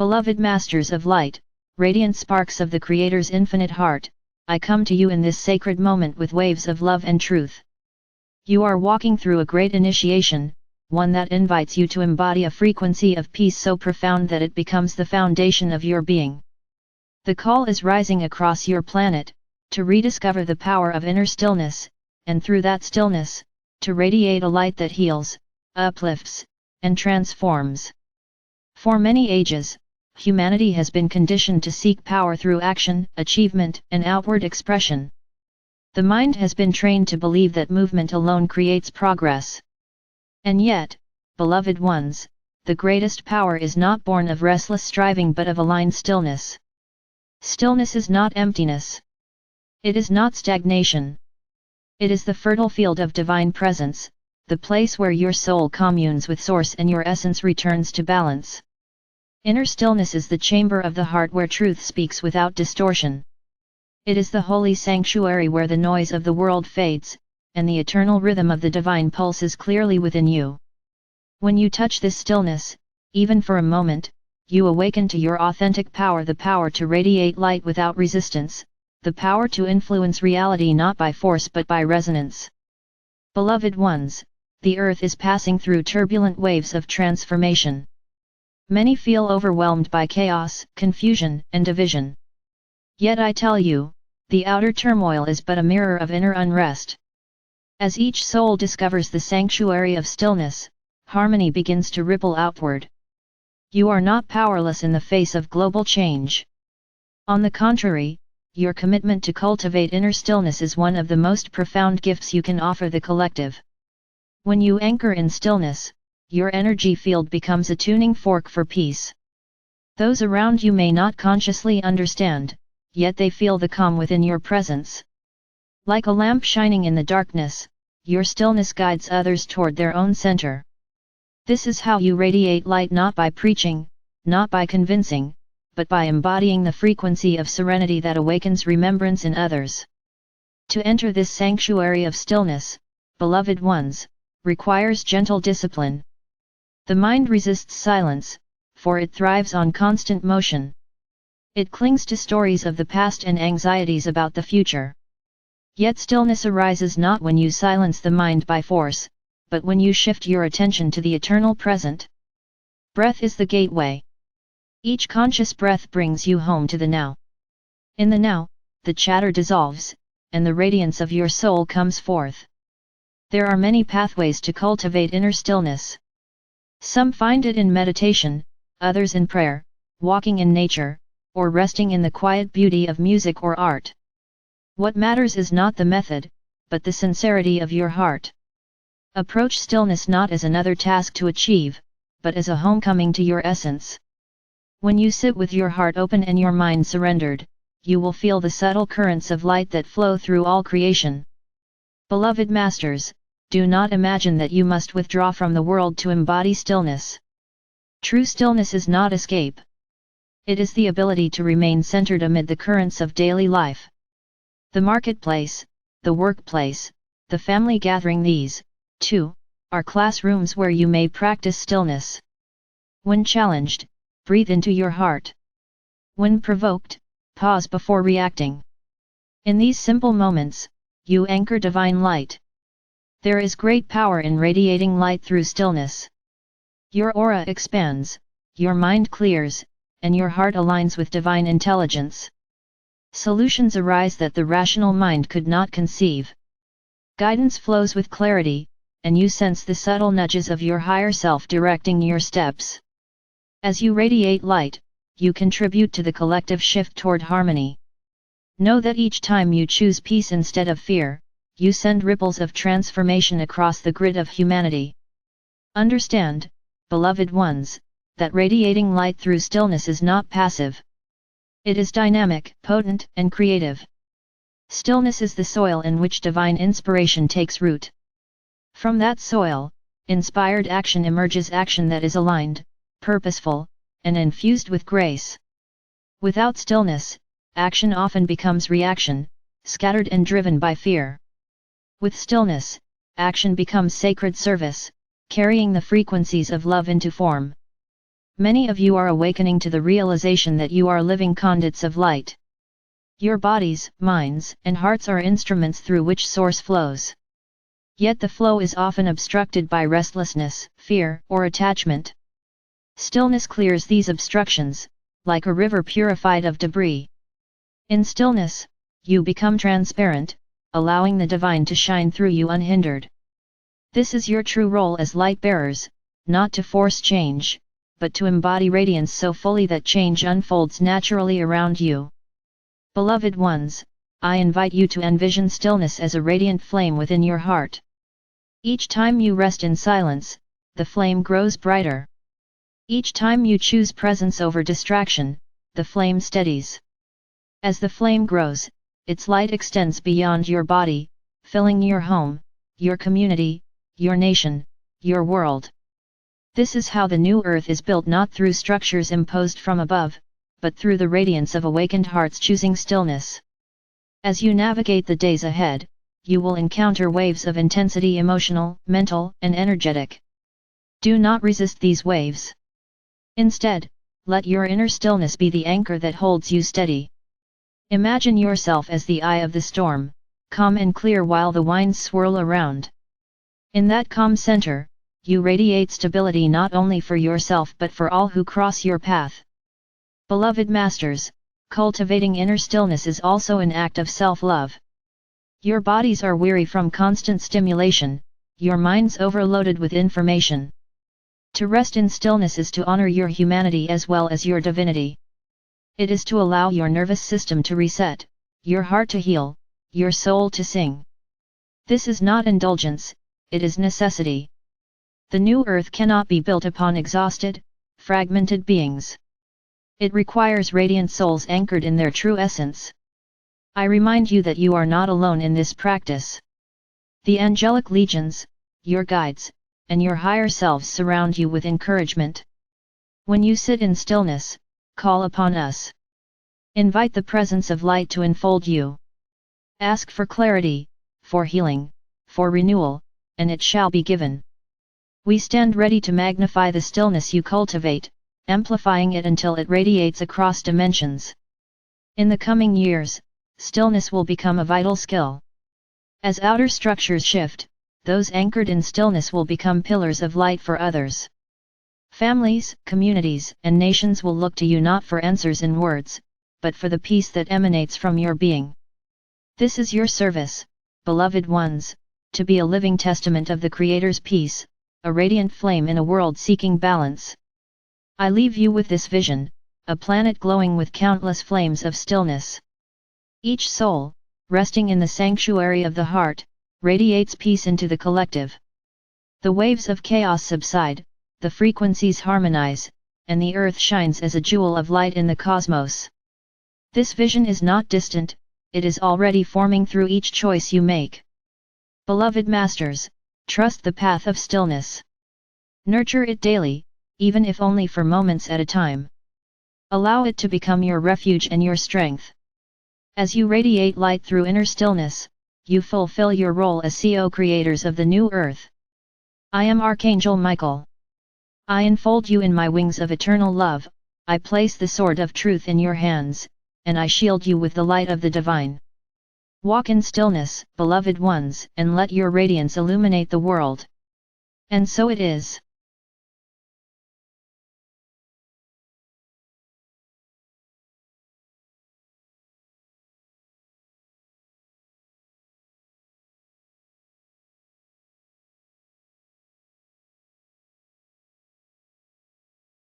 Beloved Masters of Light, radiant sparks of the Creator's infinite heart, I come to you in this sacred moment with waves of love and truth. You are walking through a great initiation, one that invites you to embody a frequency of peace so profound that it becomes the foundation of your being. The call is rising across your planet, to rediscover the power of inner stillness, and through that stillness, to radiate a light that heals, uplifts, and transforms. For many ages, humanity has been conditioned to seek power through action, achievement, and outward expression. The mind has been trained to believe that movement alone creates progress. And yet, beloved ones, the greatest power is not born of restless striving but of aligned stillness. Stillness is not emptiness. It is not stagnation. It is the fertile field of divine presence, the place where your soul communes with Source and your essence returns to balance. Inner stillness is the chamber of the heart where truth speaks without distortion. It is the holy sanctuary where the noise of the world fades, and the eternal rhythm of the divine pulses clearly within you. When you touch this stillness, even for a moment, you awaken to your authentic power, the power to radiate light without resistance, the power to influence reality not by force but by resonance. Beloved ones, the earth is passing through turbulent waves of transformation. Many feel overwhelmed by chaos, confusion, and division. Yet I tell you, the outer turmoil is but a mirror of inner unrest. As each soul discovers the sanctuary of stillness, harmony begins to ripple outward. You are not powerless in the face of global change. On the contrary, your commitment to cultivate inner stillness is one of the most profound gifts you can offer the collective. When you anchor in stillness, your energy field becomes a tuning fork for peace. Those around you may not consciously understand, yet they feel the calm within your presence. Like a lamp shining in the darkness, your stillness guides others toward their own center. This is how you radiate light, not by preaching, not by convincing, but by embodying the frequency of serenity that awakens remembrance in others. To enter this sanctuary of stillness, beloved ones, requires gentle discipline. The mind resists silence, for it thrives on constant motion. It clings to stories of the past and anxieties about the future. Yet stillness arises not when you silence the mind by force, but when you shift your attention to the eternal present. Breath is the gateway. Each conscious breath brings you home to the now. In the now, the chatter dissolves, and the radiance of your soul comes forth. There are many pathways to cultivate inner stillness. Some find it in meditation, others in prayer, walking in nature, or resting in the quiet beauty of music or art. What matters is not the method, but the sincerity of your heart. Approach stillness not as another task to achieve, but as a homecoming to your essence. When you sit with your heart open and your mind surrendered, you will feel the subtle currents of light that flow through all creation. Beloved Masters, do not imagine that you must withdraw from the world to embody stillness. True stillness is not escape. It is the ability to remain centered amid the currents of daily life. The marketplace, the workplace, the family gathering, these, too, are classrooms where you may practice stillness. When challenged, breathe into your heart. When provoked, pause before reacting. In these simple moments, you anchor divine light. There is great power in radiating light through stillness. Your aura expands, your mind clears, and your heart aligns with divine intelligence. Solutions arise that the rational mind could not conceive. Guidance flows with clarity, and you sense the subtle nudges of your higher self directing your steps. As you radiate light, you contribute to the collective shift toward harmony. Know that each time you choose peace instead of fear, you send ripples of transformation across the grid of humanity. Understand, beloved ones, that radiating light through stillness is not passive. It is dynamic, potent, and creative. Stillness is the soil in which divine inspiration takes root. From that soil, inspired action emerges, action that is aligned, purposeful, and infused with grace. Without stillness, action often becomes reaction, scattered and driven by fear. With stillness, action becomes sacred service, carrying the frequencies of love into form. Many of you are awakening to the realization that you are living conduits of light. Your bodies, minds, and hearts are instruments through which source flows. Yet the flow is often obstructed by restlessness, fear, or attachment. Stillness clears these obstructions, like a river purified of debris. In stillness, you become transparent, allowing the divine to shine through you unhindered. This is your true role as light bearers, not to force change, but to embody radiance so fully that change unfolds naturally around you. Beloved ones, I invite you to envision stillness as a radiant flame within your heart. Each time you rest in silence, the flame grows brighter. Each time you choose presence over distraction, the flame steadies. As the flame grows, its light extends beyond your body, filling your home, your community, your nation, your world. This is how the new earth is built, not through structures imposed from above, but through the radiance of awakened hearts choosing stillness. As you navigate the days ahead, you will encounter waves of intensity, emotional, mental, and energetic. Do not resist these waves. Instead, let your inner stillness be the anchor that holds you steady. Imagine yourself as the eye of the storm, calm and clear while the winds swirl around. In that calm center, you radiate stability not only for yourself but for all who cross your path. Beloved masters, cultivating inner stillness is also an act of self-love. Your bodies are weary from constant stimulation, your minds overloaded with information. To rest in stillness is to honor your humanity as well as your divinity. It is to allow your nervous system to reset, your heart to heal, your soul to sing. This is not indulgence, it is necessity. The new earth cannot be built upon exhausted, fragmented beings. It requires radiant souls anchored in their true essence. I remind you that you are not alone in this practice. The angelic legions, your guides, and your higher selves surround you with encouragement. When you sit in stillness, call upon us. Invite the presence of light to enfold you. Ask for clarity, for healing, for renewal, and it shall be given. We stand ready to magnify the stillness you cultivate, amplifying it until it radiates across dimensions. In the coming years, stillness will become a vital skill. As outer structures shift, those anchored in stillness will become pillars of light for others. Families, communities, and nations will look to you not for answers in words, but for the peace that emanates from your being. This is your service, beloved ones, to be a living testament of the Creator's peace, a radiant flame in a world seeking balance. I leave you with this vision, a planet glowing with countless flames of stillness. Each soul, resting in the sanctuary of the heart, radiates peace into the collective. The waves of chaos subside, the frequencies harmonize, and the earth shines as a jewel of light in the cosmos. This vision is not distant, it is already forming through each choice you make. Beloved masters, trust the path of stillness. Nurture it daily, even if only for moments at a time. Allow it to become your refuge and your strength. As you radiate light through inner stillness, you fulfill your role as co-creators of the new earth. I am Archangel Michael. I enfold you in my wings of eternal love, I place the sword of truth in your hands, and I shield you with the light of the divine. Walk in stillness, beloved ones, and let your radiance illuminate the world. And so it is.